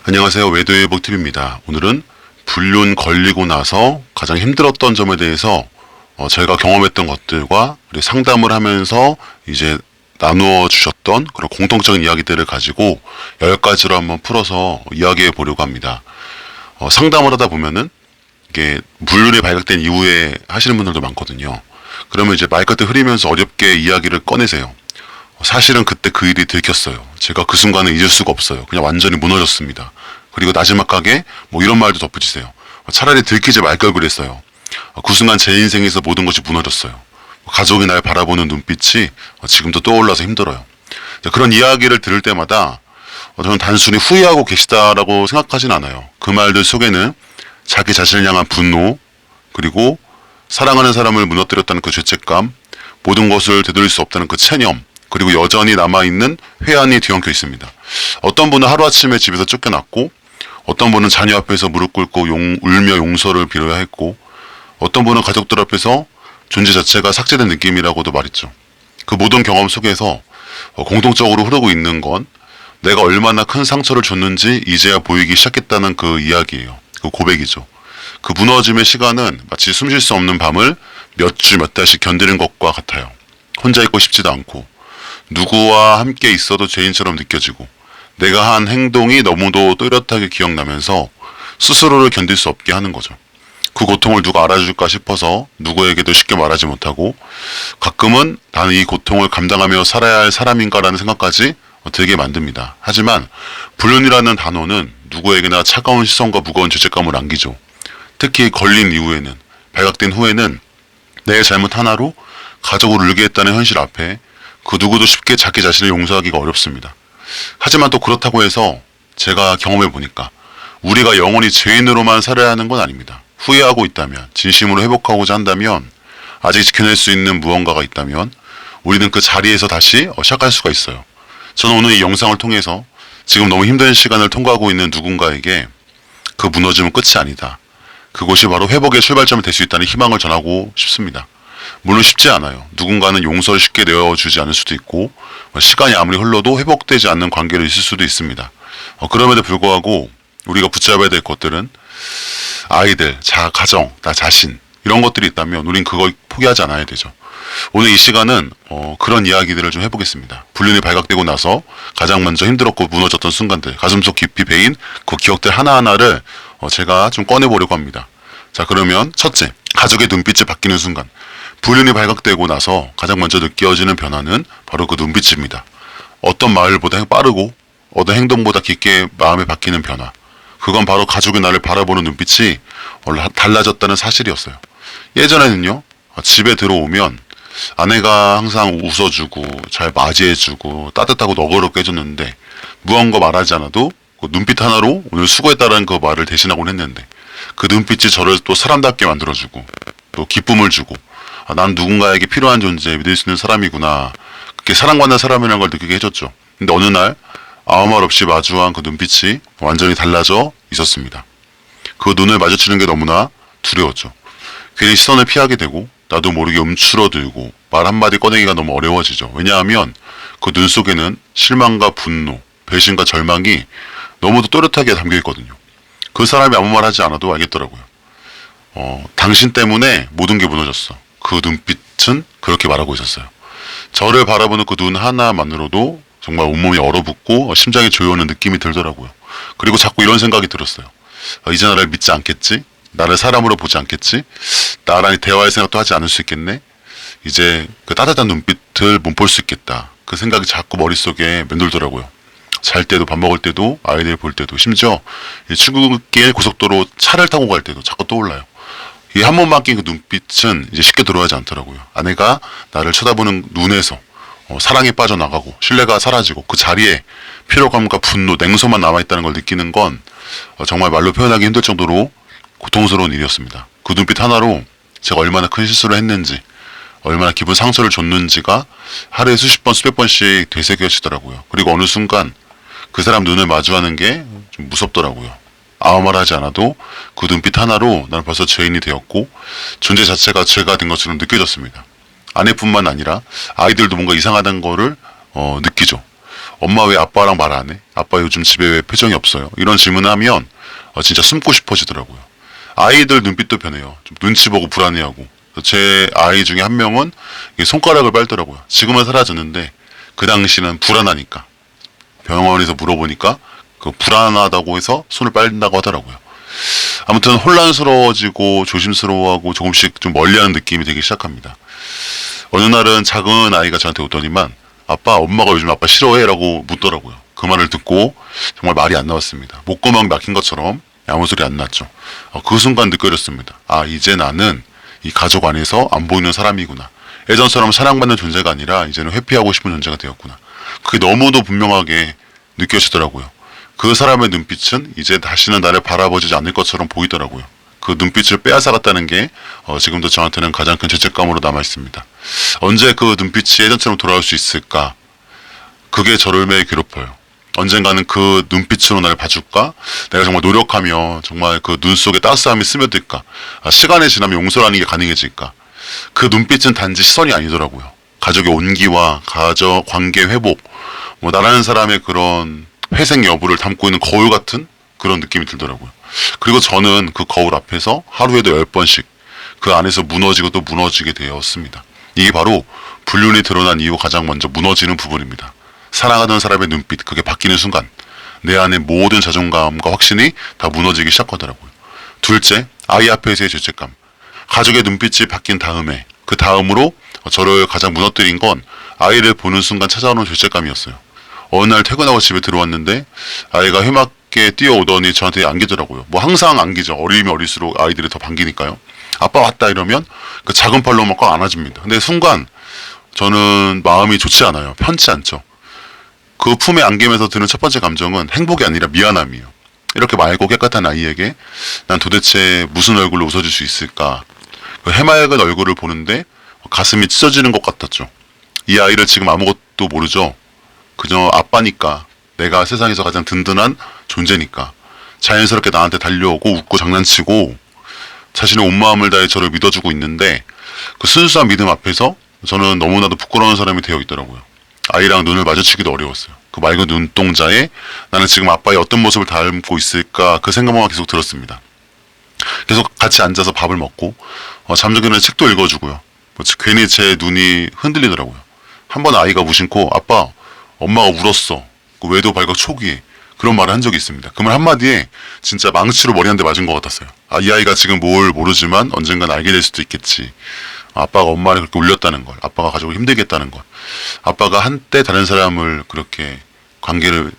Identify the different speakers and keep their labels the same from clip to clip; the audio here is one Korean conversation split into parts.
Speaker 1: 안녕하세요. 외도회복TV입니다. 오늘은 불륜 걸리고 나서 가장 힘들었던 점에 대해서 제가 경험했던 것들과 그리고 상담을 하면서 이제 나누어 주셨던 그런 공통적인 이야기들을 가지고 10가지로 한번 풀어서 이야기해 보려고 합니다. 상담을 하다 보면은 이게 불륜이 발각된 이후에 하시는 분들도 많거든요. 그러면 이제 마이크를 흐리면서 어렵게 이야기를 꺼내세요. 사실은 그때 그 일이 들켰어요. 제가 그 순간을 잊을 수가 없어요. 그냥 완전히 무너졌습니다. 그리고 나지막하게 뭐 이런 말도 덧붙이세요. 차라리 들키지 말 걸 그랬어요. 그 순간 제 인생에서 모든 것이 무너졌어요. 가족이 날 바라보는 눈빛이 지금도 떠올라서 힘들어요. 그런 이야기를 들을 때마다 저는 단순히 후회하고 계시다라고 생각하진 않아요. 그 말들 속에는 자기 자신을 향한 분노, 그리고 사랑하는 사람을 무너뜨렸다는 그 죄책감, 모든 것을 되돌릴 수 없다는 그 체념, 그리고 여전히 남아있는 회한이 뒤엉켜 있습니다. 어떤 분은 하루아침에 집에서 쫓겨났고, 어떤 분은 자녀 앞에서 무릎 꿇고 울며 용서를 빌어야 했고, 어떤 분은 가족들 앞에서 존재 자체가 삭제된 느낌이라고도 말했죠. 그 모든 경험 속에서 공통적으로 흐르고 있는 건 내가 얼마나 큰 상처를 줬는지 이제야 보이기 시작했다는 그 이야기예요. 그 고백이죠. 그 무너짐의 시간은 마치 숨 쉴 수 없는 밤을 몇 주 몇 달씩 견디는 것과 같아요. 혼자 있고 싶지도 않고, 누구와 함께 있어도 죄인처럼 느껴지고, 내가 한 행동이 너무도 또렷하게 기억나면서 스스로를 견딜 수 없게 하는 거죠. 그 고통을 누가 알아줄까 싶어서 누구에게도 쉽게 말하지 못하고, 가끔은 나는 이 고통을 감당하며 살아야 할 사람인가라는 생각까지 들게 만듭니다. 하지만 불륜이라는 단어는 누구에게나 차가운 시선과 무거운 죄책감을 안기죠. 특히 걸린 이후에는, 발각된 후에는 내 잘못 하나로 가족을 울게 했다는 현실 앞에 그 누구도 쉽게 자기 자신을 용서하기가 어렵습니다. 하지만 또 그렇다고 해서 제가 경험해 보니까 우리가 영원히 죄인으로만 살아야 하는 건 아닙니다. 후회하고 있다면, 진심으로 회복하고자 한다면, 아직 지켜낼 수 있는 무언가가 있다면 우리는 그 자리에서 다시 시작할 수가 있어요. 저는 오늘 이 영상을 통해서 지금 너무 힘든 시간을 통과하고 있는 누군가에게 그 무너짐은 끝이 아니다, 그곳이 바로 회복의 출발점이 될 수 있다는 희망을 전하고 싶습니다. 물론 쉽지 않아요. 누군가는 용서를 쉽게 내어주지 않을 수도 있고, 시간이 아무리 흘러도 회복되지 않는 관계로 있을 수도 있습니다. 그럼에도 불구하고 우리가 붙잡아야 될 것들은 아이들, 가정, 나 자신, 이런 것들이 있다면 우린 그걸 포기하지 않아야 되죠. 오늘 이 시간은 그런 이야기들을 좀 해보겠습니다. 불륜이 발각되고 나서 가장 먼저 힘들었고 무너졌던 순간들, 가슴속 깊이 배인 그 기억들 하나하나를 제가 좀 꺼내보려고 합니다. 자, 그러면 첫째, 가족의 눈빛이 바뀌는 순간. 불륜이 발각되고 나서 가장 먼저 느껴지는 변화는 바로 그 눈빛입니다. 어떤 말보다 빠르고 어떤 행동보다 깊게 마음에 박히는 변화. 그건 바로 가족이 나를 바라보는 눈빛이 달라졌다는 사실이었어요. 예전에는요, 집에 들어오면 아내가 항상 웃어주고 잘 맞이해주고 따뜻하고 너그럽게 해줬는데, 무언가 말하지 않아도 그 눈빛 하나로 오늘 수고했다라는 그 말을 대신하곤 했는데, 그 눈빛이 저를 또 사람답게 만들어주고 또 기쁨을 주고, 난 누군가에게 필요한 존재, 믿을 수 있는 사람이구나, 그렇게 사랑받는 사람이라는 걸 느끼게 해줬죠. 근데 어느 날 아무 말 없이 마주한 그 눈빛이 완전히 달라져 있었습니다. 그 눈을 마주치는 게 너무나 두려웠죠. 괜히 시선을 피하게 되고, 나도 모르게 움츠러들고 말 한마디 꺼내기가 너무 어려워지죠. 왜냐하면 그 눈 속에는 실망과 분노, 배신과 절망이 너무도 또렷하게 담겨 있거든요. 그 사람이 아무 말 하지 않아도 알겠더라고요. 당신 때문에 모든 게 무너졌어. 그 눈빛은 그렇게 말하고 있었어요. 저를 바라보는 그 눈 하나만으로도 정말 온몸이 얼어붙고 심장이 조여오는 느낌이 들더라고요. 그리고 자꾸 이런 생각이 들었어요. 이제 나를 믿지 않겠지? 나를 사람으로 보지 않겠지? 나랑 대화할 생각도 하지 않을 수 있겠네? 이제 그 따뜻한 눈빛을 못 볼 수 있겠다. 그 생각이 자꾸 머릿속에 맴돌더라고요. 잘 때도, 밥 먹을 때도, 아이들 볼 때도, 심지어 출근길 고속도로 차를 타고 갈 때도 자꾸 떠올라요. 이 한 번 맡긴 그 눈빛은 이제 쉽게 들어가지 않더라고요. 아내가 나를 쳐다보는 눈에서 사랑에 빠져나가고 신뢰가 사라지고 그 자리에 피로감과 분노, 냉소만 남아있다는 걸 느끼는 건 정말 말로 표현하기 힘들 정도로 고통스러운 일이었습니다. 그 눈빛 하나로 제가 얼마나 큰 실수를 했는지, 얼마나 기분 상처를 줬는지가 하루에 수십 번, 수백 번씩 되새겨지더라고요. 그리고 어느 순간 그 사람 눈을 마주하는 게 좀 무섭더라고요. 아무 말 하지 않아도 그 눈빛 하나로 나는 벌써 죄인이 되었고, 존재 자체가 죄가 된 것처럼 느껴졌습니다. 아내뿐만 아니라 아이들도 뭔가 이상하다는 거를 느끼죠. 엄마 왜 아빠랑 말 안 해? 아빠 요즘 집에 왜 표정이 없어요? 이런 질문을 하면 진짜 숨고 싶어지더라고요. 아이들 눈빛도 변해요. 좀 눈치 보고 불안해하고. 제 아이 중에 한 명은 손가락을 빨더라고요. 지금은 사라졌는데 그 당시는 불안하니까 병원에서 물어보니까 그 불안하다고 해서 손을 빨린다고 하더라고요. 아무튼 혼란스러워지고 조심스러워하고 조금씩 좀 멀리하는 느낌이 되기 시작합니다. 어느 날은 작은 아이가 저한테 오더니만 아빠, 엄마가 요즘 아빠 싫어해? 라고 묻더라고요. 그 말을 듣고 정말 말이 안 나왔습니다. 목구멍 막힌 것처럼 아무 소리 안 났죠. 그 순간 느껴졌습니다. 아, 이제 나는 이 가족 안에서 안 보이는 사람이구나. 예전처럼 사랑받는 존재가 아니라 이제는 회피하고 싶은 존재가 되었구나. 그게 너무도 분명하게 느껴지더라고요. 그 사람의 눈빛은 이제 다시는 나를 바라보지 않을 것처럼 보이더라고요. 그 눈빛을 빼앗아갔다는 게 지금도 저한테는 가장 큰 죄책감으로 남아 있습니다. 언제 그 눈빛이 예전처럼 돌아올 수 있을까? 그게 저를 매일 괴롭혀요. 언젠가는 그 눈빛으로 날 봐줄까? 내가 정말 노력하며 정말 그 눈 속에 따스함이 스며들까? 시간이 지나면 용서라는 게 가능해질까? 그 눈빛은 단지 시선이 아니더라고요. 가족의 온기와 가족 관계 회복, 나라는 사람의 그런 회생 여부를 담고 있는 거울 같은 그런 느낌이 들더라고요. 그리고 저는 그 거울 앞에서 하루에도 10번씩 그 안에서 무너지고 또 무너지게 되었습니다. 이게 바로 불륜이 드러난 이후 가장 먼저 무너지는 부분입니다. 사랑하던 사람의 눈빛, 그게 바뀌는 순간 내 안의 모든 자존감과 확신이 다 무너지기 시작하더라고요. 둘째, 아이 앞에서의 죄책감. 가족의 눈빛이 바뀐 다음에 그 다음으로 저를 가장 무너뜨린 건 아이를 보는 순간 찾아오는 죄책감이었어요. 어느 날 퇴근하고 집에 들어왔는데 아이가 해맑게 뛰어오더니 저한테 안기더라고요. 항상 안기죠. 어리면 어릴수록 아이들이 더 반기니까요. 아빠 왔다 이러면 그 작은 팔로 막 꽉 안아줍니다. 근데 순간 저는 마음이 좋지 않아요. 편치 않죠. 그 품에 안기면서 드는 첫 번째 감정은 행복이 아니라 미안함이에요. 이렇게 맑고 깨끗한 아이에게 난 도대체 무슨 얼굴로 웃어줄 수 있을까? 그 해맑은 얼굴을 보는데 가슴이 찢어지는 것 같았죠. 이 아이를 지금 아무것도 모르죠. 그저 아빠니까, 내가 세상에서 가장 든든한 존재니까 자연스럽게 나한테 달려오고 웃고 장난치고 자신의 온 마음을 다해 저를 믿어주고 있는데 그 순수한 믿음 앞에서 저는 너무나도 부끄러운 사람이 되어 있더라고요. 아이랑 눈을 마주치기도 어려웠어요. 그 맑은 눈동자에 나는 지금 아빠의 어떤 모습을 닮고 있을까, 그 생각만 계속 들었습니다. 계속 같이 앉아서 밥을 먹고 잠들기 전에 책도 읽어주고요. 괜히 제 눈이 흔들리더라고요. 한 번 아이가 무심코 아빠, 엄마가 울었어. 그 외도 발각 초기에 그런 말을 한 적이 있습니다. 그 말 한마디에 진짜 망치로 머리 한 대 맞은 것 같았어요. 이 아이가 지금 뭘 모르지만 언젠간 알게 될 수도 있겠지. 아빠가 엄마를 그렇게 울렸다는 걸, 아빠가 가족을 힘들게 했다는 걸, 아빠가 한때 다른 사람을 그렇게 관계를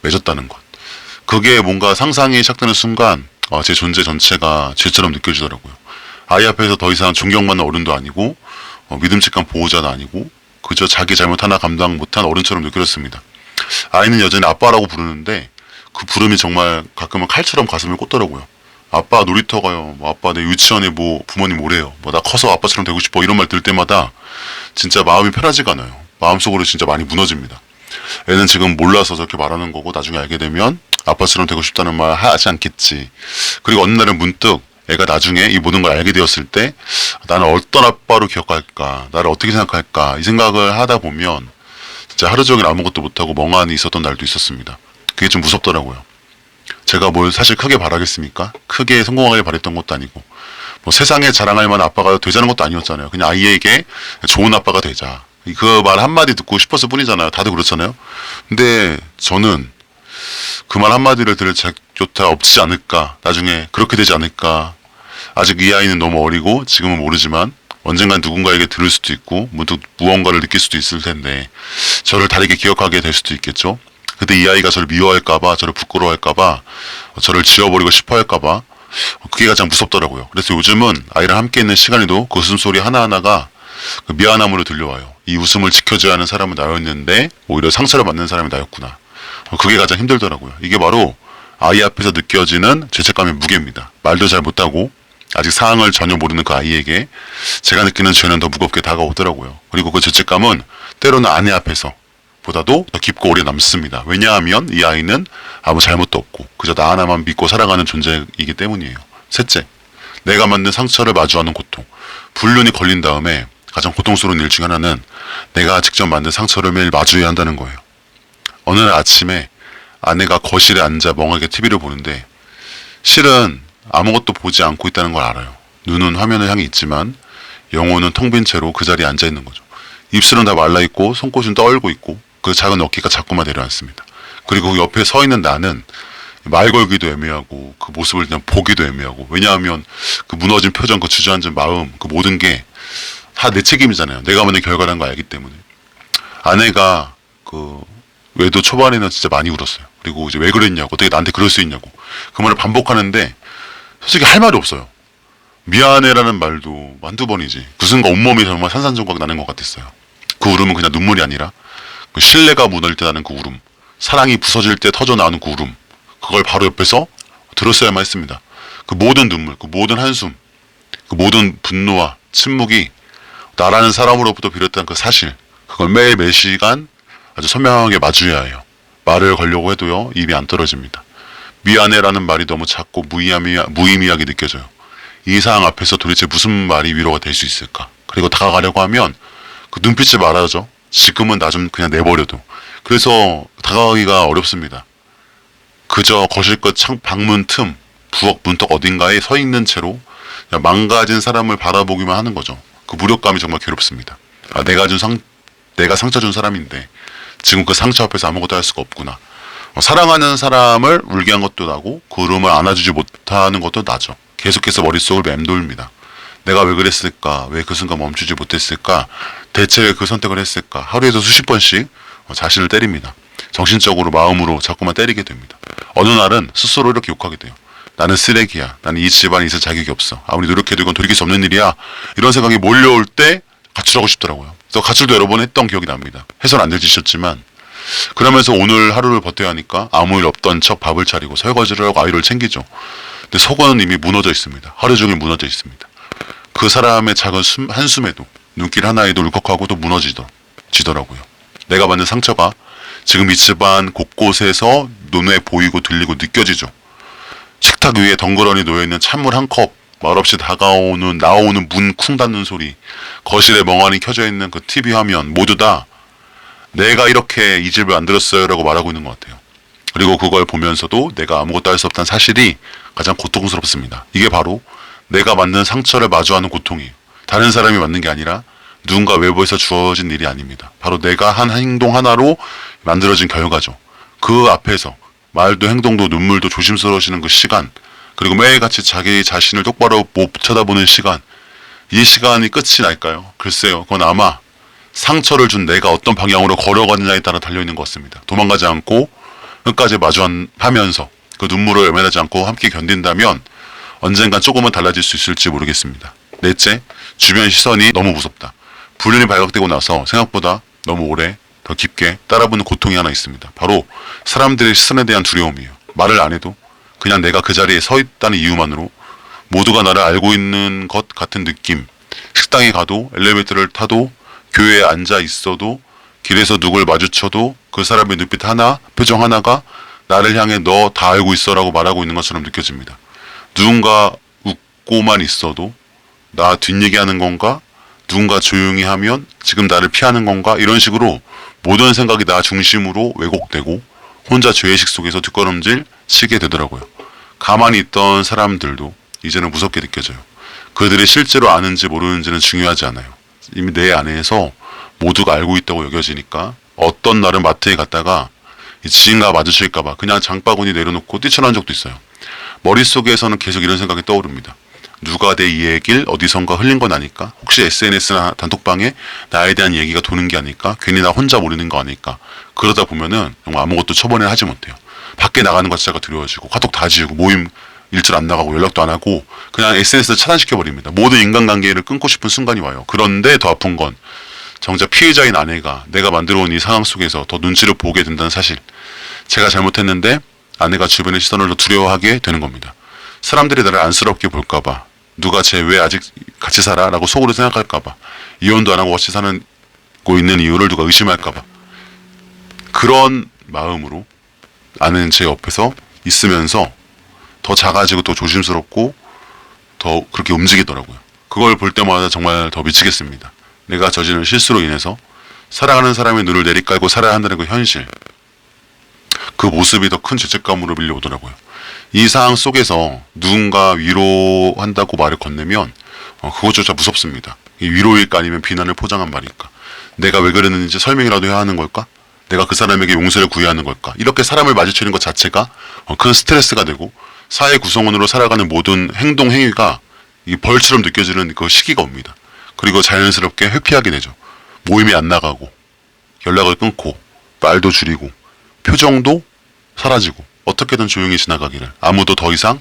Speaker 1: 맺었다는 것. 그게 뭔가 상상이 시작되는 순간 제 존재 전체가 죄처럼 느껴지더라고요. 아이 앞에서 더 이상 존경받는 어른도 아니고 믿음직한 보호자도 아니고 그저 자기 잘못 하나 감당 못한 어른처럼 느껴졌습니다. 아이는 여전히 아빠라고 부르는데 그 부름이 정말 가끔은 칼처럼 가슴을 꽂더라고요. 아빠 놀이터 가요. 아빠 내 유치원에 부모님 오래요. 나 커서 아빠처럼 되고 싶어. 이런 말 들 때마다 진짜 마음이 편하지가 않아요. 마음속으로 진짜 많이 무너집니다. 애는 지금 몰라서 저렇게 말하는 거고 나중에 알게 되면 아빠처럼 되고 싶다는 말 하지 않겠지. 그리고 어느 날은 문득 애가 나중에 이 모든 걸 알게 되었을 때 나는 어떤 아빠로 기억할까, 나를 어떻게 생각할까, 이 생각을 하다 보면 진짜 하루 종일 아무것도 못하고 멍하니 있었던 날도 있었습니다. 그게 좀 무섭더라고요. 제가 뭘 사실 크게 바라겠습니까? 크게 성공하길 바랬던 것도 아니고 세상에 자랑할 만한 아빠가 되자는 것도 아니었잖아요. 그냥 아이에게 좋은 아빠가 되자. 그 말 한마디 듣고 싶었을 뿐이잖아요. 다들 그렇잖아요. 근데 저는 그 말 한마디를 들을 자격조차 없지 않을까, 나중에 그렇게 되지 않을까. 아직 이 아이는 너무 어리고 지금은 모르지만 언젠간 누군가에게 들을 수도 있고 문득 무언가를 느낄 수도 있을 텐데 저를 다르게 기억하게 될 수도 있겠죠. 그때 이 아이가 저를 미워할까봐, 저를 부끄러워할까봐, 저를 지워버리고 싶어할까봐, 그게 가장 무섭더라고요. 그래서 요즘은 아이랑 함께 있는 시간에도 그 웃음소리 하나하나가 그 미안함으로 들려와요. 이 웃음을 지켜줘야 하는 사람은 나였는데 오히려 상처를 받는 사람이 나였구나. 그게 가장 힘들더라고요. 이게 바로 아이 앞에서 느껴지는 죄책감의 무게입니다. 말도 잘 못하고 아직 상황을 전혀 모르는 그 아이에게 제가 느끼는 죄는 더 무겁게 다가오더라고요. 그리고 그 죄책감은 때로는 아내 앞에서 보다도 더 깊고 오래 남습니다. 왜냐하면 이 아이는 아무 잘못도 없고 그저 나 하나만 믿고 살아가는 존재이기 때문이에요. 셋째, 내가 만든 상처를 마주하는 고통. 불륜이 걸린 다음에 가장 고통스러운 일 중 하나는 내가 직접 만든 상처를 매일 마주해야 한다는 거예요. 어느 날 아침에 아내가 거실에 앉아 멍하게 TV를 보는데 실은 아무것도 보지 않고 있다는 걸 알아요. 눈은 화면을 향해 있지만 영혼은 텅 빈 채로 그 자리에 앉아 있는 거죠. 입술은 다 말라 있고 손꽃은 떨고 있고 그 작은 어깨가 자꾸만 내려앉습니다. 그리고 그 옆에 서 있는 나는 말 걸기도 애매하고 그 모습을 그냥 보기도 애매하고, 왜냐하면 그 무너진 표정, 그 주저앉은 마음, 그 모든 게 다 내 책임이잖아요. 내가 만든 결과라는 걸 알기 때문에. 아내가 그 외도 초반에는 진짜 많이 울었어요. 그리고 이제 왜 그랬냐고, 어떻게 나한테 그럴 수 있냐고 그 말을 반복하는데 솔직히 할 말이 없어요. 미안해라는 말도 한두 번이지 그 순간 온몸이 정말 산산조각 나는 것 같았어요. 그 울음은 그냥 눈물이 아니라 그 신뢰가 무너질 때 나는 그 울음, 사랑이 부서질 때 터져 나오는 그 울음, 그걸 바로 옆에서 들었어야만 했습니다. 그 모든 눈물, 그 모든 한숨, 그 모든 분노와 침묵이 나라는 사람으로부터 비롯한 그 사실, 그걸 매일 매 시간 아주 선명하게 마주해야 해요. 말을 걸려고 해도요, 입이 안 떨어집니다. 미안해라는 말이 너무 작고 무의미하게 느껴져요. 이 상황 앞에서 도대체 무슨 말이 위로가 될 수 있을까? 그리고 다가가려고 하면 그 눈빛이 말하죠. 지금은 나 좀 그냥 내버려둬. 그래서 다가가기가 어렵습니다. 그저 거실끝 방문 틈, 부엌 문턱 어딘가에 서 있는 채로 그냥 망가진 사람을 바라보기만 하는 거죠. 그 무력감이 정말 괴롭습니다. 아, 내가 상처 준 사람인데 지금 그 상처 앞에서 아무것도 할 수가 없구나. 사랑하는 사람을 울게 한 것도 나고 그 울음을 안아주지 못하는 것도 나죠. 계속해서 머릿속을 맴돌립니다. 내가 왜 그랬을까? 왜 그 순간 멈추지 못했을까? 대체 왜 그 선택을 했을까? 하루에도 수십 번씩 자신을 때립니다. 정신적으로, 마음으로 자꾸만 때리게 됩니다. 어느 날은 스스로 이렇게 욕하게 돼요. 나는 쓰레기야. 나는 이 집안에 있을 자격이 없어. 아무리 노력해도 이건 돌이킬 수 없는 일이야. 이런 생각이 몰려올 때 가출하고 싶더라고요. 그래서 가출도 여러 번 했던 기억이 납니다. 해서는 안 될 짓이었지만 그러면서 오늘 하루를 버텨야 하니까 아무 일 없던 척 밥을 차리고 설거지를 하고 아이를 챙기죠. 근데 속은 이미 무너져 있습니다. 하루 종일 무너져 있습니다. 그 사람의 작은 한숨에도, 눈길 하나에도 울컥하고 또 무너지더라고요. 내가 받는 상처가 지금 이 집안 곳곳에서 눈에 보이고 들리고 느껴지죠. 식탁 위에 덩그러니 놓여있는 찬물 한 컵, 말없이 나오는 문 쿵 닫는 소리, 거실에 멍하니 켜져 있는 그 TV 화면, 모두 다 내가 이렇게 이 집을 만들었어요 라고 말하고 있는 것 같아요. 그리고 그걸 보면서도 내가 아무것도 할 수 없다는 사실이 가장 고통스럽습니다. 이게 바로 내가 만든 상처를 마주하는 고통이에요. 다른 사람이 만든 게 아니라 누군가 외부에서 주어진 일이 아닙니다. 바로 내가 한 행동 하나로 만들어진 결과죠. 그 앞에서 말도 행동도 눈물도 조심스러워지는 그 시간, 그리고 매일같이 자기 자신을 똑바로 못 쳐다보는 시간, 이 시간이 끝이 날까요? 글쎄요. 그건 아마 상처를 준 내가 어떤 방향으로 걸어가느냐에 따라 달려있는 것 같습니다. 도망가지 않고 끝까지 마주하면서 그 눈물을 외면하지 않고 함께 견딘다면 언젠간 조금은 달라질 수 있을지 모르겠습니다. 넷째, 주변 시선이 너무 무섭다. 불륜이 발각되고 나서 생각보다 너무 오래 더 깊게 따라붙는 고통이 하나 있습니다. 바로 사람들의 시선에 대한 두려움이에요. 말을 안 해도 그냥 내가 그 자리에 서 있다는 이유만으로 모두가 나를 알고 있는 것 같은 느낌. 식당에 가도, 엘리베이터를 타도, 교회에 앉아 있어도, 길에서 누굴 마주쳐도 그 사람의 눈빛 하나, 표정 하나가 나를 향해 너 다 알고 있어 라고 말하고 있는 것처럼 느껴집니다. 누군가 웃고만 있어도 나 뒷얘기하는 건가? 누군가 조용히 하면 지금 나를 피하는 건가? 이런 식으로 모든 생각이 나 중심으로 왜곡되고 혼자 죄의식 속에서 뒷걸음질 치게 되더라고요. 가만히 있던 사람들도 이제는 무섭게 느껴져요. 그들이 실제로 아는지 모르는지는 중요하지 않아요. 이미 내 안에서 모두가 알고 있다고 여겨지니까 어떤 날은 마트에 갔다가 지인과 마주칠까봐 그냥 장바구니 내려놓고 뛰쳐나온 적도 있어요. 머릿속에서는 계속 이런 생각이 떠오릅니다. 누가 내 이 얘기를 어디선가 흘린 건 아닐까? 혹시 SNS나 단톡방에 나에 대한 얘기가 도는 게 아닐까? 괜히 나 혼자 모르는 거 아닐까? 그러다 보면은 정말 아무것도 처번을 하지 못해요. 밖에 나가는 것 자체가 두려워지고 카톡 다 지우고 모임 일절 안 나가고 연락도 안 하고 그냥 SNS를 차단시켜버립니다. 모든 인간관계를 끊고 싶은 순간이 와요. 그런데 더 아픈 건 정작 피해자인 아내가 내가 만들어온 이 상황 속에서 더 눈치를 보게 된다는 사실. 제가 잘못했는데 아내가 주변의 시선을 더 두려워하게 되는 겁니다. 사람들이 나를 안쓰럽게 볼까봐, 누가 쟤 왜 아직 같이 살아? 라고 속으로 생각할까봐, 이혼도 안 하고 같이 사고 있는 이유를 누가 의심할까봐, 그런 마음으로 아내는 제 옆에서 있으면서 더 작아지고 더 조심스럽고 더 그렇게 움직이더라고요. 그걸 볼 때마다 정말 더 미치겠습니다. 내가 저지른 실수로 인해서 사랑하는 사람의 눈을 내리깔고 살아야 한다는 그 현실. 그 모습이 더 큰 죄책감으로 밀려오더라고요. 이 상황 속에서 누군가 위로한다고 말을 건네면 그것조차 무섭습니다. 이 위로일까 아니면 비난을 포장한 말일까? 내가 왜 그랬는지 설명이라도 해야 하는 걸까? 내가 그 사람에게 용서를 구해야 하는 걸까? 이렇게 사람을 마주치는 것 자체가 큰 스트레스가 되고 사회 구성원으로 살아가는 모든 행동 행위가 이 벌처럼 느껴지는 그 시기가 옵니다. 그리고 자연스럽게 회피하게 되죠. 모임이 안 나가고 연락을 끊고 말도 줄이고 표정도 사라지고 어떻게든 조용히 지나가기를, 아무도 더 이상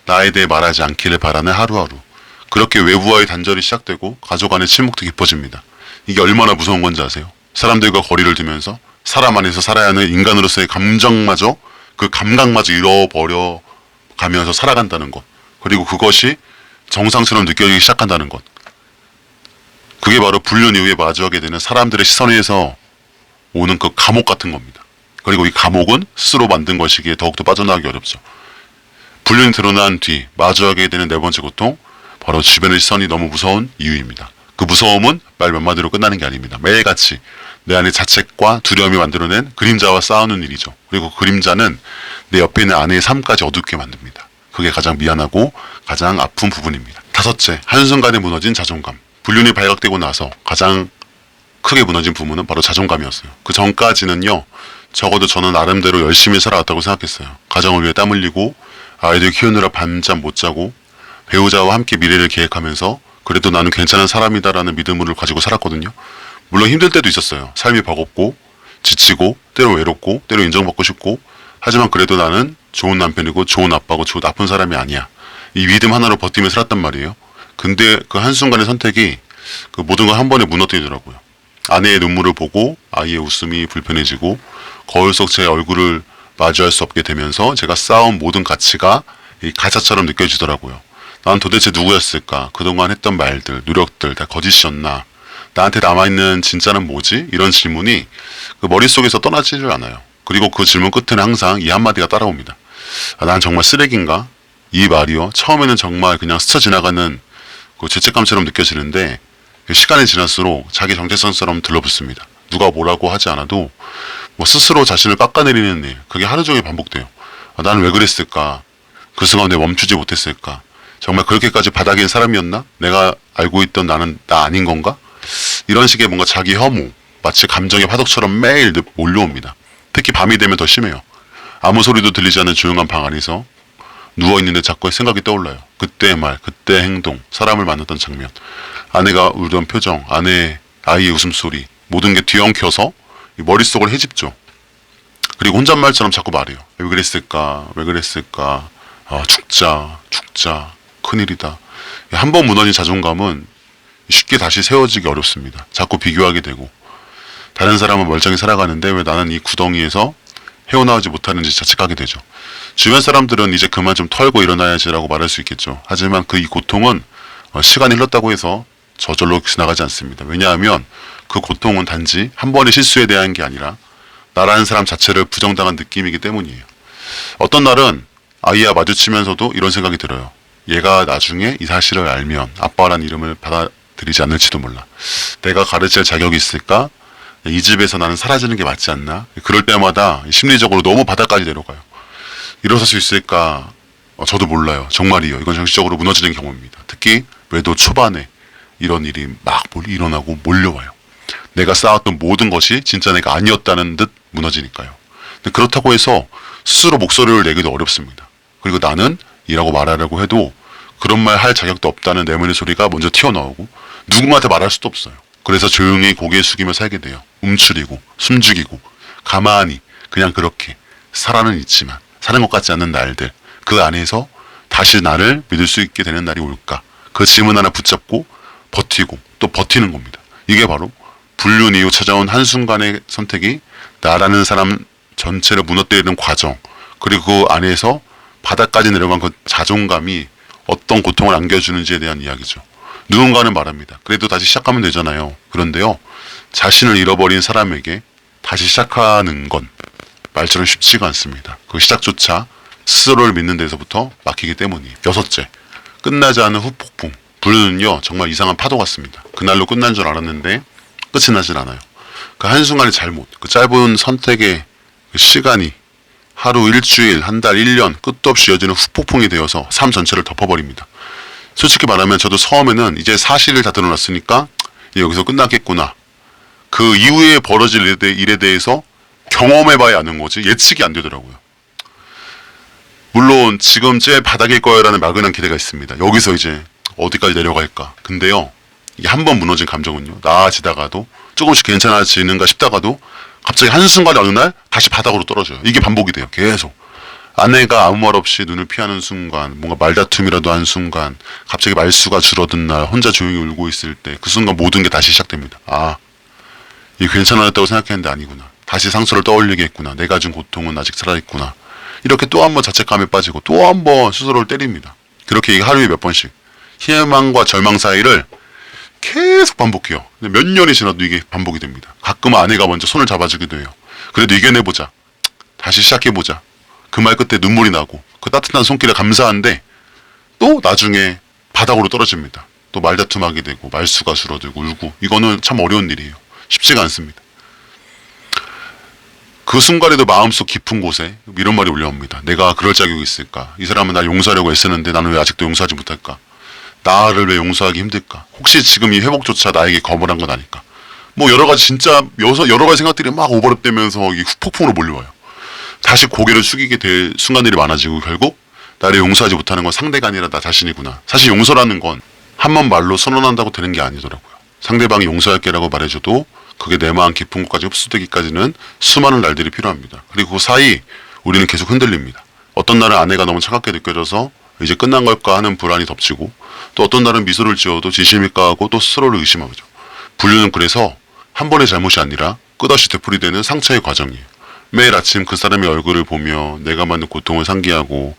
Speaker 1: 나에 대해 말하지 않기를 바라는 하루하루. 그렇게 외부와의 단절이 시작되고 가족 안의 침묵도 깊어집니다. 이게 얼마나 무서운 건지 아세요? 사람들과 거리를 두면서 사람 안에서 살아야 하는 인간으로서의 감정마저, 그 감각마저 잃어버려 가면서 살아간다는 것. 그리고 그것이 정상처럼 느껴지기 시작한다는 것. 그게 바로 불륜 이후에 마주하게 되는 사람들의 시선에서 오는 그 감옥 같은 겁니다. 그리고 이 감옥은 스스로 만든 것이기에 더욱더 빠져나가기 어렵죠. 불륜이 드러난 뒤 마주하게 되는 네 번째 고통, 바로 주변의 시선이 너무 무서운 이유입니다. 그 무서움은 말 몇 마디로 끝나는 게 아닙니다. 매일같이 내 안의 자책과 두려움이 만들어낸 그림자와 싸우는 일이죠. 그리고 그 그림자는 내 옆에 있는 아내의 삶까지 어둡게 만듭니다. 그게 가장 미안하고 가장 아픈 부분입니다. 다섯째, 한순간에 무너진 자존감. 불륜이 발각되고 나서 가장 크게 무너진 부분은 바로 자존감이었어요. 그 전까지는요, 적어도 저는 나름대로 열심히 살아왔다고 생각했어요. 가정을 위해 땀 흘리고 아이들 키우느라 밤잠 못 자고 배우자와 함께 미래를 계획하면서 그래도 나는 괜찮은 사람이다라는 믿음을 가지고 살았거든요. 물론 힘들 때도 있었어요. 삶이 버겁고 지치고 때로 외롭고 때로 인정받고 싶고, 하지만 그래도 나는 좋은 남편이고 좋은 아빠고 좋은 나쁜 사람이 아니야. 이 믿음 하나로 버티며 살았단 말이에요. 근데 그 한순간의 선택이 그 모든 걸 한 번에 무너뜨리더라고요. 아내의 눈물을 보고 아이의 웃음이 불편해지고 거울 속 제 얼굴을 마주할 수 없게 되면서 제가 쌓아온 모든 가치가 이 가짜처럼 느껴지더라고요. 난 도대체 누구였을까? 그동안 했던 말들, 노력들 다 거짓이었나? 나한테 남아있는 진짜는 뭐지? 이런 질문이 그 머릿속에서 떠나지를 않아요. 그리고 그 질문 끝에는 항상 이 한마디가 따라옵니다. 난 정말 쓰레기인가? 이 말이요. 처음에는 정말 그냥 스쳐 지나가는 그 죄책감처럼 느껴지는데 시간이 지날수록 자기 정체성처럼 들러붙습니다. 누가 뭐라고 하지 않아도 뭐 스스로 자신을 깎아내리는 일, 그게 하루 종일 반복돼요. 나는 왜 그랬을까? 그 순간 왜 멈추지 못했을까? 정말 그렇게까지 바닥인 사람이었나? 내가 알고 있던 나는 나 아닌 건가? 이런 식의 뭔가 자기 혐오, 마치 감정의 파도처럼 매일 몰려옵니다. 특히 밤이 되면 더 심해요. 아무 소리도 들리지 않는 조용한 방 안에서 누워있는데 자꾸 생각이 떠올라요. 그때의 말, 그때의 행동, 사람을 만났던 장면, 아내가 울던 표정, 아이의 웃음소리, 모든 게 뒤엉켜서 머릿속을 헤집죠. 그리고 혼잣말처럼 자꾸 말해요. 왜 그랬을까? 왜 그랬을까? 죽자. 큰일이다. 한 번 무너진 자존감은 쉽게 다시 세워지기 어렵습니다. 자꾸 비교하게 되고, 다른 사람은 멀쩡히 살아가는데 왜 나는 이 구덩이에서 헤어나오지 못하는지 자책하게 되죠. 주변 사람들은 이제 그만 좀 털고 일어나야지라고 말할 수 있겠죠. 하지만 이 고통은 시간이 흘렀다고 해서 저절로 지나가지 않습니다. 왜냐하면 그 고통은 단지 한 번의 실수에 대한 게 아니라 나라는 사람 자체를 부정당한 느낌이기 때문이에요. 어떤 날은 아이와 마주치면서도 이런 생각이 들어요. 얘가 나중에 이 사실을 알면 아빠란 이름을 받아들이지 않을지도 몰라. 내가 가르칠 자격이 있을까? 이 집에서 나는 사라지는 게 맞지 않나? 그럴 때마다 심리적으로 너무 바닥까지 내려가요. 일어설 수 있을까? 저도 몰라요. 정말이요. 이건 정신적으로 무너지는 경우입니다. 특히 외도 초반에 이런 일이 막 일어나고 몰려와요. 내가 쌓았던 모든 것이 진짜 내가 아니었다는 듯 무너지니까요. 근데 그렇다고 해서 스스로 목소리를 내기도 어렵습니다. 그리고 나는 이라고 말하려고 해도 그런 말 할 자격도 없다는 내면의 소리가 먼저 튀어나오고 누군가한테 말할 수도 없어요. 그래서 조용히 고개 숙이며 살게 돼요. 움츠리고 숨죽이고 가만히 그냥 그렇게 살아는 있지만 사는 것 같지 않는 날들, 그 안에서 다시 나를 믿을 수 있게 되는 날이 올까? 그 질문 하나 붙잡고 버티고 또 버티는 겁니다. 이게 바로 불륜 이후 찾아온 한순간의 선택이 나라는 사람 전체를 무너뜨리는 과정, 그리고 그 안에서 바닥까지 내려간 그 자존감이 어떤 고통을 안겨주는지에 대한 이야기죠. 누군가는 말합니다. 그래도 다시 시작하면 되잖아요. 그런데요, 자신을 잃어버린 사람에게 다시 시작하는 건 말처럼 쉽지가 않습니다. 그 시작조차 스스로를 믿는 데서부터 막히기 때문이에요. 여섯째, 끝나지 않은 후폭풍. 불륜은요, 정말 이상한 파도 같습니다. 그날로 끝난 줄 알았는데 끝이 나질 않아요. 그 한순간의 잘못, 그 짧은 선택의 그 시간이 하루, 일주일, 한 달, 1년 끝도 없이 이어지는 후폭풍이 되어서 삶 전체를 덮어버립니다. 솔직히 말하면 저도 처음에는 이제 사실을 다 드러났으니까 여기서 끝나겠구나. 그 이후에 벌어질 일에 대해서 경험해봐야 아는 거지 예측이 안 되더라고요. 물론 지금 제 바닥일 거야라는 막연한 기대가 있습니다. 여기서 이제 어디까지 내려갈까. 근데요, 이게 한 번 무너진 감정은요, 나아지다가도 조금씩 괜찮아지는가 싶다가도 갑자기 한순간에 어느 날 다시 바닥으로 떨어져요. 이게 반복이 돼요. 계속. 아내가 아무 말 없이 눈을 피하는 순간, 뭔가 말다툼이라도 한 순간, 갑자기 말수가 줄어든 날, 혼자 조용히 울고 있을 때, 그 순간 모든 게 다시 시작됩니다. 아, 이게 괜찮았다고 생각했는데 아니구나. 다시 상처를 떠올리게 했구나. 내가 준 고통은 아직 살아있구나. 이렇게 또 한 번 자책감에 빠지고 또 한 번 스스로를 때립니다. 그렇게 이게 하루에 몇 번씩 희망과 절망 사이를 계속 반복해요. 몇 년이 지나도 이게 반복이 됩니다. 가끔 아내가 먼저 손을 잡아주기도 해요. 그래도 이겨내보자. 다시 시작해보자. 그 말 끝에 눈물이 나고 그 따뜻한 손길에 감사한데 또 나중에 바닥으로 떨어집니다. 또 말다툼하게 되고 말수가 줄어들고 울고. 이거는 참 어려운 일이에요. 쉽지가 않습니다. 그 순간에도 마음속 깊은 곳에 이런 말이 올라옵니다. 내가 그럴 자격이 있을까? 이 사람은 날 용서하려고 애쓰는데 나는 왜 아직도 용서하지 못할까? 나를 왜 용서하기 힘들까? 혹시 지금 이 회복조차 나에게 거부한 건 아닐까? 뭐 여러 가지 진짜 여러 가지 생각들이 막 오버랩되면서 이 폭풍으로 몰려와요. 다시 고개를 숙이게 될 순간들이 많아지고 결국 나를 용서하지 못하는 건 상대가 아니라 나 자신이구나. 사실 용서라는 건 한 번 말로 선언한다고 되는 게 아니더라고요. 상대방이 용서할게라고 말해줘도 그게 내 마음 깊은 곳까지 흡수되기까지는 수많은 날들이 필요합니다. 그리고 그 사이 우리는 계속 흔들립니다. 어떤 날은 아내가 너무 차갑게 느껴져서 이제 끝난 걸까 하는 불안이 덮치고 또 어떤 날은 미소를 지어도 진심일까 하고 또 스스로를 의심하죠. 분류는 그래서 한 번의 잘못이 아니라 끝없이 되풀이되는 상처의 과정이에요. 매일 아침 그 사람의 얼굴을 보며 내가 만든 고통을 상기하고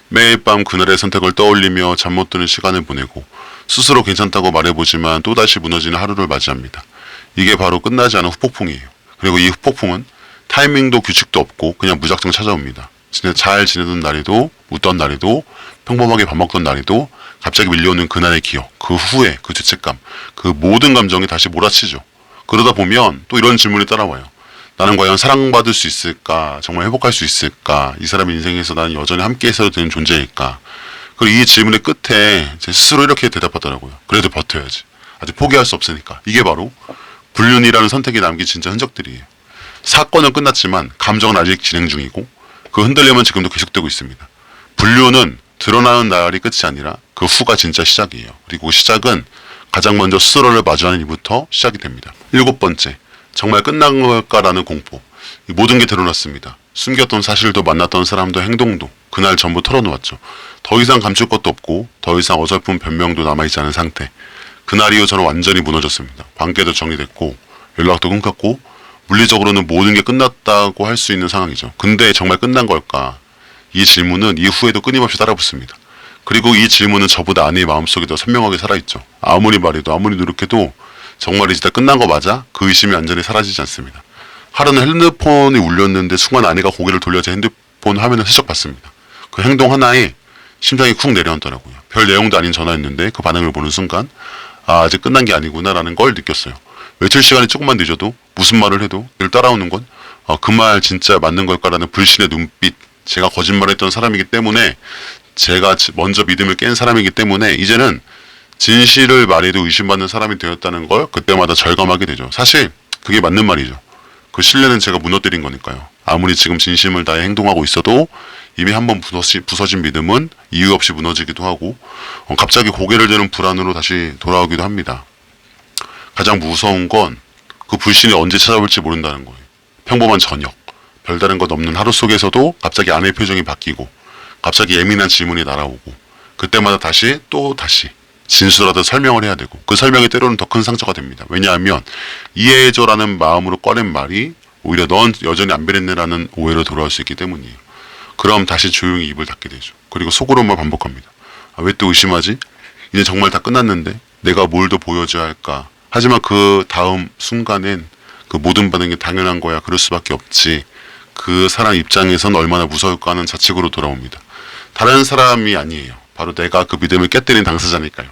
Speaker 1: 매일 밤 그날의 선택을 떠올리며 잠 못 드는 시간을 보내고 스스로 괜찮다고 말해보지만 또다시 무너지는 하루를 맞이합니다. 이게 바로 끝나지 않은 후폭풍이에요. 그리고 이 후폭풍은 타이밍도 규칙도 없고 그냥 무작정 찾아옵니다. 잘 지내던 날에도 웃던 날에도 평범하게 밥 먹던 날에도 갑자기 밀려오는 그날의 기억, 그 후회, 그 죄책감, 그 모든 감정이 다시 몰아치죠. 그러다 보면 또 이런 질문이 따라와요. 나는 과연 사랑받을 수 있을까? 정말 회복할 수 있을까? 이 사람의 인생에서 나는 여전히 함께 있어도 되는 존재일까? 그리고 이 질문의 끝에 제 스스로 이렇게 대답하더라고요. 그래도 버텨야지. 아직 포기할 수 없으니까. 이게 바로 불륜이라는 선택이 남긴 진짜 흔적들이에요. 사건은 끝났지만 감정은 아직 진행 중이고 그 흔들림은 지금도 계속되고 있습니다. 불륜은 드러나는 날이 끝이 아니라 그 후가 진짜 시작이에요. 그리고 시작은 가장 먼저 스스로를 마주하는 일부터 시작이 됩니다. 7번째, 정말 끝난 걸까라는 공포. 모든 게 드러났습니다. 숨겼던 사실도 만났던 사람도 행동도 그날 전부 털어놓았죠. 더 이상 감출 것도 없고 더 이상 어설픈 변명도 남아있지 않은 상태. 그날 이후 저는 완전히 무너졌습니다. 관계도 정리됐고 연락도 끊겼고 물리적으로는 모든 게 끝났다고 할 수 있는 상황이죠. 근데 정말 끝난 걸까? 이 질문은 이후에도 끊임없이 따라붙습니다. 그리고 이 질문은 저보다 아내의 마음속에 더 선명하게 살아있죠. 아무리 말해도 아무리 노력해도 정말 이제 다 끝난 거 맞아? 그 의심이 완전히 사라지지 않습니다. 하루는 핸드폰이 울렸는데 순간 아내가 고개를 돌려 제 핸드폰 화면을 슬쩍 봤습니다. 그 행동 하나에 심장이 쿵 내려앉더라고요. 별 내용도 아닌 전화였는데 그 반응을 보는 순간 아직 끝난 게 아니구나 라는 걸 느꼈어요. 외출 시간이 조금만 늦어도 무슨 말을 해도 늘 따라오는 건 그 말 진짜 맞는 걸까라는 불신의 눈빛. 제가 거짓말했던 사람이기 때문에 제가 먼저 믿음을 깬 사람이기 때문에 이제는 진실을 말해도 의심받는 사람이 되었다는 걸 그때마다 절감하게 되죠. 사실 그게 맞는 말이죠. 그 신뢰는 제가 무너뜨린 거니까요. 아무리 지금 진심을 다해 행동하고 있어도 이미 한번 부서진 믿음은 이유 없이 무너지기도 하고 갑자기 고개를 드는 불안으로 다시 돌아오기도 합니다. 가장 무서운 건 그 불신이 언제 찾아올지 모른다는 거예요. 평범한 저녁, 별다른 것 없는 하루 속에서도 갑자기 아내의 표정이 바뀌고 갑자기 예민한 질문이 날아오고 그때마다 다시 진술하듯 설명을 해야 되고 그 설명이 때로는 더 큰 상처가 됩니다. 왜냐하면 이해해줘라는 마음으로 꺼낸 말이 오히려 넌 여전히 안 변했네라는 오해로 돌아올 수 있기 때문이에요. 그럼 다시 조용히 입을 닫게 되죠. 그리고 속으로만 반복합니다. 왜 또 의심하지? 이제 정말 다 끝났는데 내가 뭘 더 보여줘야 할까? 하지만 그 다음 순간엔 그 모든 반응이 당연한 거야. 그럴 수밖에 없지. 그 사람 입장에선 얼마나 무서울까 하는 자책으로 돌아옵니다. 다른 사람이 아니에요. 바로 내가 그 믿음을 깨뜨린 당사자니까요.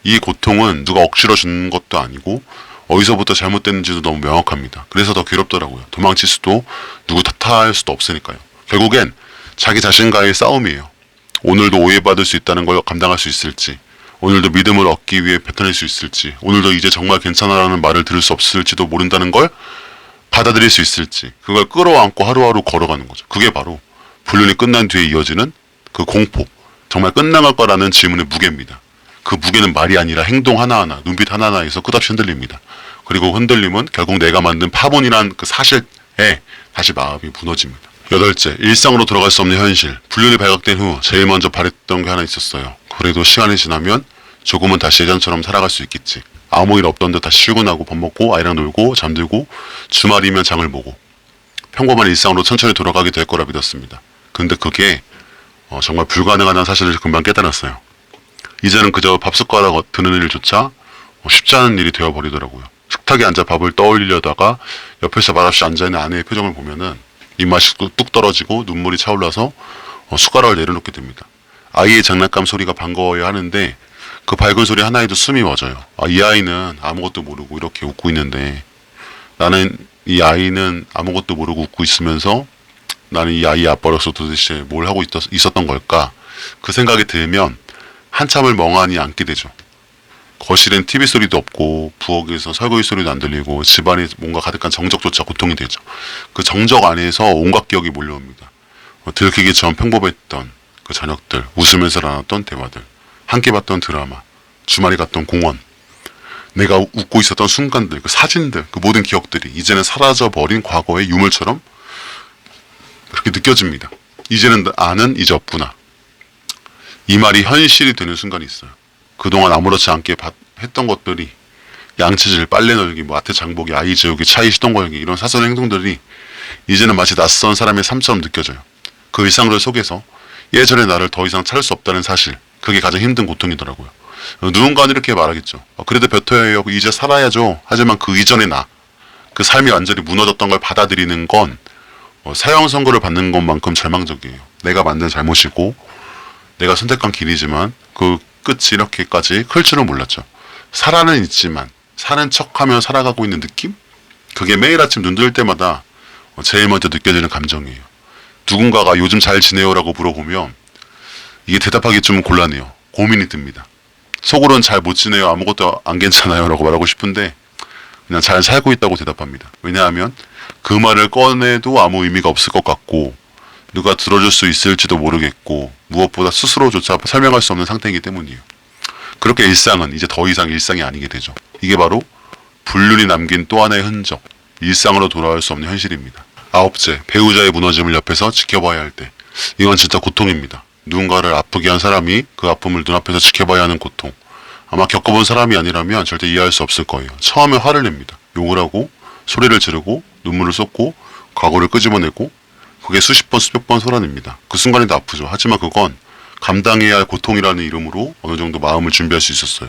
Speaker 1: 이 고통은 누가 억지로 준 것도 아니고 어디서부터 잘못됐는지도 너무 명확합니다. 그래서 더 괴롭더라고요. 도망칠 수도 누구 탓할 수도 없으니까요. 결국엔 자기 자신과의 싸움이에요. 오늘도 오해받을 수 있다는 걸 감당할 수 있을지, 오늘도 믿음을 얻기 위해 뱉어낼 수 있을지, 오늘도 이제 정말 괜찮아라는 말을 들을 수 없을지도 모른다는 걸 받아들일 수 있을지, 그걸 끌어안고 하루하루 걸어가는 거죠. 그게 바로 불륜이 끝난 뒤에 이어지는 그 공포, 정말 끝나갈 거라는 질문의 무게입니다. 그 무게는 말이 아니라 행동 하나하나, 눈빛 하나하나에서 끝없이 흔들립니다. 그리고 흔들림은 결국 내가 만든 파문이란 그 사실에 다시 마음이 무너집니다. 여덟째, 일상으로 돌아갈 수 없는 현실. 불륜이 발각된 후 제일 먼저 바랬던 게 하나 있었어요. 그래도 시간이 지나면 조금은 다시 예전처럼 살아갈 수 있겠지. 아무 일 없던 듯 다시 출근하고 밥 먹고 아이랑 놀고 잠들고 주말이면 장을 보고 평범한 일상으로 천천히 돌아가게 될 거라 믿었습니다. 근데 그게 정말 불가능하다는 사실을 금방 깨달았어요. 이제는 그저 밥 숟가락 드는 일조차 쉽지 않은 일이 되어버리더라고요. 식탁에 앉아 밥을 떠올리려다가 옆에서 말없이 앉아있는 아내의 표정을 보면은 입맛이 뚝 떨어지고 눈물이 차올라서 숟가락을 내려놓게 됩니다. 아이의 장난감 소리가 반가워야 하는데 그 밝은 소리 하나에도 숨이 멎어요. 이 아이는 아무것도 모르고 이렇게 웃고 있는데 나는 이 아이는 아무것도 모르고 웃고 있으면서 나는 이 아이의 아빠로서 도대체 뭘 하고 있었던 걸까? 그 생각이 들면 한참을 멍하니 앉게 되죠. 거실엔 TV 소리도 없고 부엌에서 설거지 소리도 안 들리고 집안에 뭔가 가득한 정적조차 고통이 되죠. 그 정적 안에서 온갖 기억이 몰려옵니다. 들키기 전 평범했던 그 저녁들, 웃으면서 나눴던 대화들, 함께 봤던 드라마, 주말에 갔던 공원, 내가 웃고 있었던 순간들, 그 사진들, 그 모든 기억들이 이제는 사라져버린 과거의 유물처럼 그렇게 느껴집니다. 이제는 나는 이제 없구나. 이 말이 현실이 되는 순간이 있어요. 그동안 아무렇지 않게 했던 것들이 양치질, 빨래 널기, 마트 장보기, 아이 재우기, 차이 시동 걸기 이런 사소한 행동들이 이제는 마치 낯선 사람의 삶처럼 느껴져요. 그 일상들 속에서 예전의 나를 더 이상 찾을 수 없다는 사실, 그게 가장 힘든 고통이더라고요. 누군가는 이렇게 말하겠죠. 그래도 볕터야 해요. 이제 살아야죠. 하지만 그 이전의 나, 그 삶이 완전히 무너졌던 걸 받아들이는 건 사형 선고를 받는 것만큼 절망적이에요. 내가 만든 잘못이고 내가 선택한 길이지만 그 끝이 이렇게까지 클 줄은 몰랐죠. 살아는 있지만 사는 척하며 살아가고 있는 느낌? 그게 매일 아침 눈 뜰 때마다 제일 먼저 느껴지는 감정이에요. 누군가가 요즘 잘 지내요라고 물어보면 이게 대답하기 좀 곤란해요. 고민이 듭니다. 속으로는 잘 못 지내요, 아무것도 안 괜찮아요 라고 말하고 싶은데 그냥 잘 살고 있다고 대답합니다. 왜냐하면 그 말을 꺼내도 아무 의미가 없을 것 같고 누가 들어줄 수 있을지도 모르겠고 무엇보다 스스로조차 설명할 수 없는 상태이기 때문이에요. 그렇게 일상은 이제 더 이상 일상이 아니게 되죠. 이게 바로 불륜이 남긴 또 하나의 흔적, 일상으로 돌아올 수 없는 현실입니다. 아홉째, 배우자의 무너짐을 옆에서 지켜봐야 할 때. 이건 진짜 고통입니다. 누군가를 아프게 한 사람이 그 아픔을 눈앞에서 지켜봐야 하는 고통. 아마 겪어본 사람이 아니라면 절대 이해할 수 없을 거예요. 처음에 화를 냅니다. 욕을 하고 소리를 지르고 눈물을 쏟고 과거를 끄집어내고 그게 수십 번 수백 번 쏟아냅니다. 그 순간에도 아프죠. 하지만 그건 감당해야 할 고통이라는 이름으로 어느 정도 마음을 준비할 수 있었어요.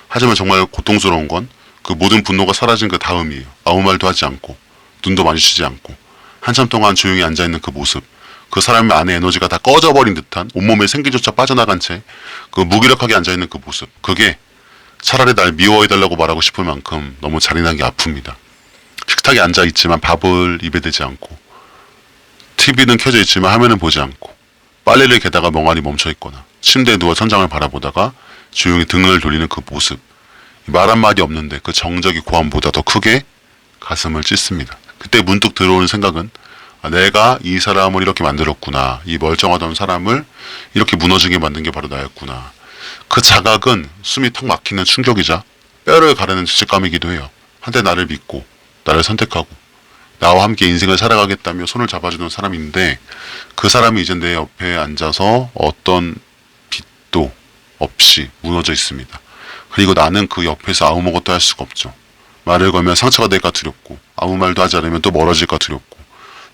Speaker 1: 하지만 정말 고통스러운 건 그 모든 분노가 사라진 그 다음이에요. 아무 말도 하지 않고 눈도 마주치지 않고 한참 동안 조용히 앉아있는 그 모습, 그 사람의 안에 에너지가 다 꺼져버린 듯한 온몸의 생기조차 빠져나간 채 그 무기력하게 앉아있는 그 모습, 그게 차라리 날 미워해달라고 말하고 싶을 만큼 너무 잔인하게 아픕니다. 식탁에 앉아있지만 밥을 입에 대지 않고 TV는 켜져 있지만 화면은 보지 않고 빨래를 개다가 멍하니 멈춰있거나 침대에 누워 천장을 바라보다가 조용히 등을 돌리는 그 모습, 말 한마디 없는데 그 정적이 고함보다 더 크게 가슴을 찢습니다. 그때 문득 들어오는 생각은 내가 이 사람을 이렇게 만들었구나. 이 멀쩡하던 사람을 이렇게 무너지게 만든 게 바로 나였구나. 그 자각은 숨이 턱 막히는 충격이자 뼈를 가르는 죄책감이기도 해요. 한때 나를 믿고 나를 선택하고 나와 함께 인생을 살아가겠다며 손을 잡아주는 사람인데 그 사람이 이제 내 옆에 앉아서 어떤 빛도 없이 무너져 있습니다. 그리고 나는 그 옆에서 아무것도 할 수가 없죠. 말을 걸면 상처가 될까 두렵고 아무 말도 하지 않으면 또 멀어질까 두렵고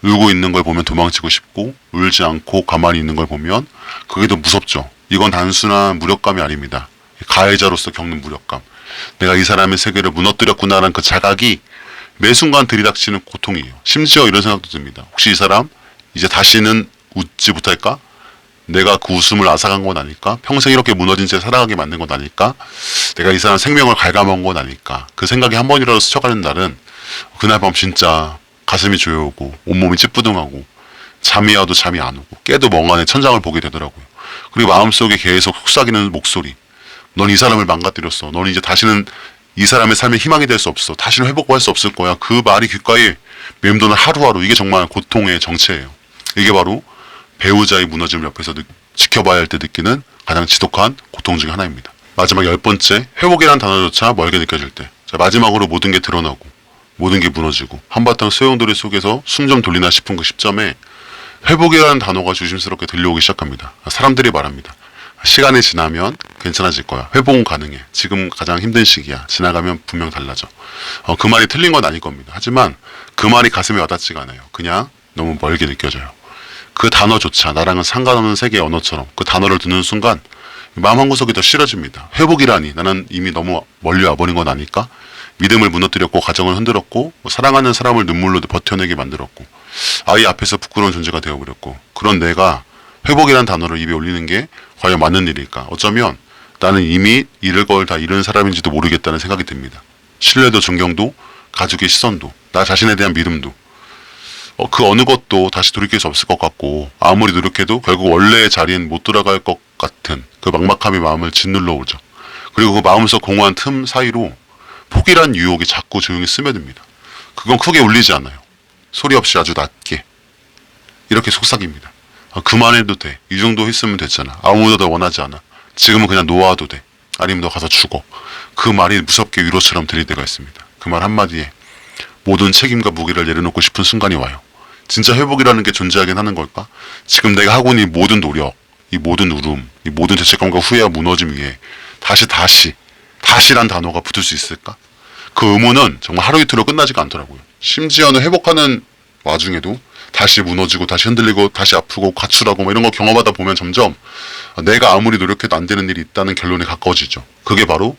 Speaker 1: 울고 있는 걸 보면 도망치고 싶고 울지 않고 가만히 있는 걸 보면 그게 더 무섭죠. 이건 단순한 무력감이 아닙니다. 가해자로서 겪는 무력감. 내가 이 사람의 세계를 무너뜨렸구나라는 그 자각이 매 순간 들이닥치는 고통이에요. 심지어 이런 생각도 듭니다. 혹시 이 사람 이제 다시는 웃지 못할까? 내가 그 웃음을 앗아간 건 아닐까? 평생 이렇게 무너진 채 살아가게 만든 건 아닐까? 내가 이 사람 생명을 갉아먹은 건 아닐까? 그 생각이 한 번이라도 스쳐가는 날은 그날 밤 진짜 가슴이 조여오고 온몸이 찌뿌둥하고 잠이 와도 잠이 안 오고 깨도 멍하니 천장을 보게 되더라고요. 그리고 마음속에 계속 속삭이는 목소리. 넌 이 사람을 망가뜨렸어. 넌 이제 다시는 이 사람의 삶에 희망이 될 수 없어. 다시는 회복할 수 없을 거야. 그 말이 귓가에 맴도는 하루하루. 이게 정말 고통의 정체예요. 이게 바로 배우자의 무너짐을 옆에서 지켜봐야 할 때 느끼는 가장 지독한 고통 중에 하나입니다. 마지막 10번째, 회복이라는 단어조차 멀게 느껴질 때. 자, 마지막으로 모든 게 드러나고 모든 게 무너지고 한바탕 소용돌이 속에서 숨 좀 돌리나 싶은 그 시점에 회복이라는 단어가 조심스럽게 들려오기 시작합니다. 사람들이 말합니다. 시간이 지나면 괜찮아질 거야. 회복은 가능해. 지금 가장 힘든 시기야. 지나가면 분명 달라져. 그 말이 틀린 건 아닐 겁니다. 하지만 그 말이 가슴에 와닿지가 않아요. 그냥 너무 멀게 느껴져요. 그 단어조차 나랑은 상관없는 세계의 언어처럼 그 단어를 듣는 순간 마음 한구석이 더 싫어집니다. 회복이라니 나는 이미 너무 멀리 와버린 건 아닐까? 믿음을 무너뜨렸고 가정을 흔들었고 사랑하는 사람을 눈물로 버텨내게 만들었고 아이 앞에서 부끄러운 존재가 되어버렸고 그런 내가 회복이라는 단어를 입에 올리는 게 과연 맞는 일일까? 어쩌면 나는 이미 잃을 걸 다 잃은 사람인지도 모르겠다는 생각이 듭니다. 신뢰도 존경도 가족의 시선도 나 자신에 대한 믿음도 그 어느 것도 다시 돌이킬 수 없을 것 같고 아무리 노력해도 결국 원래의 자리엔 못 돌아갈 것 같은 그 막막함이 마음을 짓눌러 오죠. 그리고 그 마음속 공허한 틈 사이로 포기란 유혹이 자꾸 조용히 스며듭니다. 그건 크게 울리지 않아요. 소리 없이 아주 낮게 이렇게 속삭입니다. 그만해도 돼. 이 정도 했으면 됐잖아. 아무도 더 원하지 않아. 지금은 그냥 놓아도 돼. 아니면 너 가서 죽어. 그 말이 무섭게 위로처럼 들릴 때가 있습니다. 그 말 한마디에 모든 책임과 무게를 내려놓고 싶은 순간이 와요. 진짜 회복이라는 게 존재하긴 하는 걸까? 지금 내가 하고 있는 이 모든 노력, 이 모든 울음, 이 모든 죄책감과 후회와 무너짐 위에 다시란 단어가 붙을 수 있을까? 그 의무는 정말 하루 이틀로 끝나지가 않더라고요. 심지어는 회복하는 와중에도 다시 무너지고 다시 흔들리고 다시 아프고 가출하고 이런 거 경험하다 보면 점점 내가 아무리 노력해도 안 되는 일이 있다는 결론에 가까워지죠. 그게 바로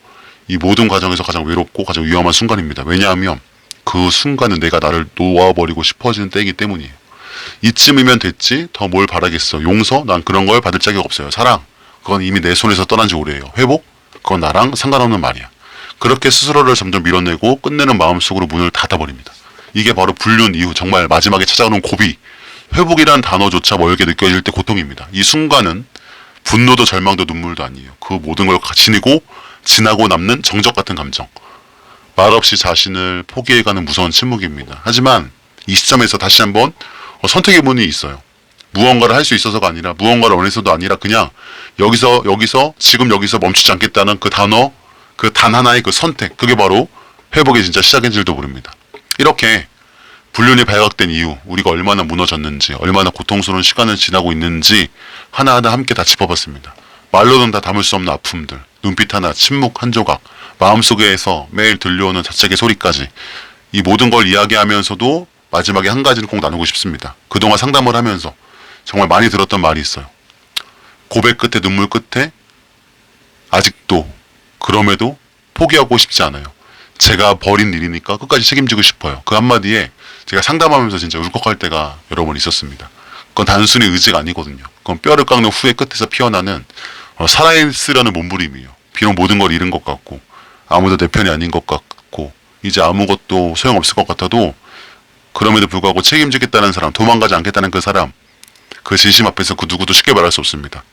Speaker 1: 이 모든 과정에서 가장 외롭고 가장 위험한 순간입니다. 왜냐하면 그 순간은 내가 나를 놓아버리고 싶어지는 때이기 때문이에요. 이쯤이면 됐지 더 뭘 바라겠어. 용서? 난 그런 걸 받을 자격 없어요. 사랑? 그건 이미 내 손에서 떠난 지 오래예요. 회복? 그건 나랑 상관없는 말이야. 그렇게 스스로를 점점 밀어내고 끝내는 마음속으로 문을 닫아버립니다. 이게 바로 불륜 이후 정말 마지막에 찾아오는 고비, 회복이라는 단어조차 멀게 느껴질 때 고통입니다. 이 순간은 분노도 절망도 눈물도 아니에요. 그 모든 걸 지나고 남는 정적 같은 감정. 말없이 자신을 포기해가는 무서운 침묵입니다. 하지만 이 시점에서 다시 한번 선택의 문이 있어요. 무언가를 할 수 있어서가 아니라 무언가를 원해서도 아니라 그냥 여기서 지금 여기서 멈추지 않겠다는 그 단어, 그 단 하나의 그 선택, 그게 바로 회복의 진짜 시작인 줄도 모릅니다. 이렇게 불륜이 발각된 이후 우리가 얼마나 무너졌는지 얼마나 고통스러운 시간을 지나고 있는지 하나하나 함께 다 짚어봤습니다. 말로는 다 담을 수 없는 아픔들, 눈빛 하나, 침묵 한 조각, 마음속에서 매일 들려오는 자책의 소리까지 이 모든 걸 이야기하면서도 마지막에 한 가지는 꼭 나누고 싶습니다. 그동안 상담을 하면서 정말 많이 들었던 말이 있어요. 고백 끝에 눈물 끝에 아직도 그럼에도 포기하고 싶지 않아요. 제가 벌인 일이니까 끝까지 책임지고 싶어요. 그 한마디에 제가 상담하면서 진짜 울컥할 때가 여러 번 있었습니다. 그건 단순히 의지가 아니거든요. 그건 뼈를 깎는 후회 끝에서 피어나는 살아있으려는 몸부림이에요. 비록 모든 걸 잃은 것 같고 아무도 내 편이 아닌 것 같고 이제 아무것도 소용없을 것 같아도 그럼에도 불구하고 책임지겠다는 사람, 도망가지 않겠다는 그 사람, 그 진심 앞에서 그 누구도 쉽게 말할 수 없습니다.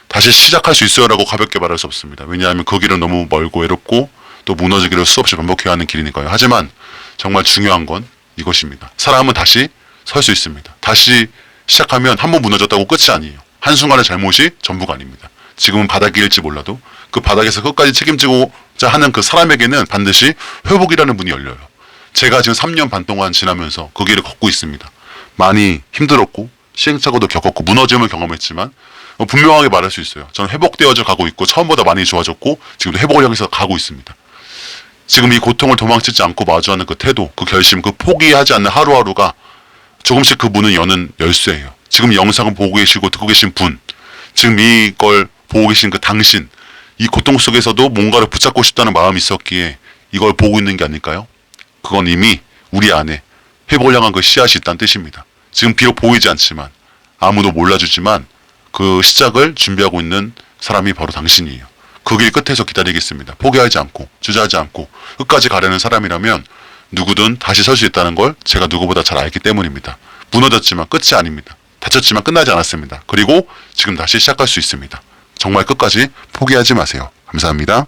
Speaker 1: 다시 시작할 수 있어요 라고 가볍게 말할 수 없습니다. 왜냐하면 그 길은 너무 멀고 외롭고 또 무너지기를 수없이 반복해야 하는 길이니까요. 하지만 정말 중요한 건 이것입니다. 사람은 다시 설 수 있습니다. 다시 시작하면 한 번 무너졌다고 끝이 아니에요. 한순간의 잘못이 전부가 아닙니다. 지금은 바닥일지 몰라도 그 바닥에서 끝까지 책임지고자 하는 그 사람에게는 반드시 회복이라는 문이 열려요. 제가 지금 3년 반 동안 지나면서 그 길을 걷고 있습니다. 많이 힘들었고 시행착오도 겪었고 무너짐을 경험했지만 분명하게 말할 수 있어요. 저는 회복되어져 가고 있고 처음보다 많이 좋아졌고 지금도 회복을 향해서 가고 있습니다. 지금 이 고통을 도망치지 않고 마주하는 그 태도, 그 결심, 그 포기하지 않는 하루하루가 조금씩 그 문을 여는 열쇠예요. 지금 이 영상을 보고 계시고 듣고 계신 분, 지금 이걸 보고 계신 그 당신, 이 고통 속에서도 뭔가를 붙잡고 싶다는 마음이 있었기에 이걸 보고 있는 게 아닐까요? 그건 이미 우리 안에 회복을 향한 그 씨앗이 있다는 뜻입니다. 지금 비록 보이지 않지만 아무도 몰라주지만 그 시작을 준비하고 있는 사람이 바로 당신이에요. 그 길 끝에서 기다리겠습니다. 포기하지 않고 주저하지 않고 끝까지 가려는 사람이라면 누구든 다시 설 수 있다는 걸 제가 누구보다 잘 알기 때문입니다. 무너졌지만 끝이 아닙니다. 다쳤지만 끝나지 않았습니다. 그리고 지금 다시 시작할 수 있습니다. 정말 끝까지 포기하지 마세요. 감사합니다.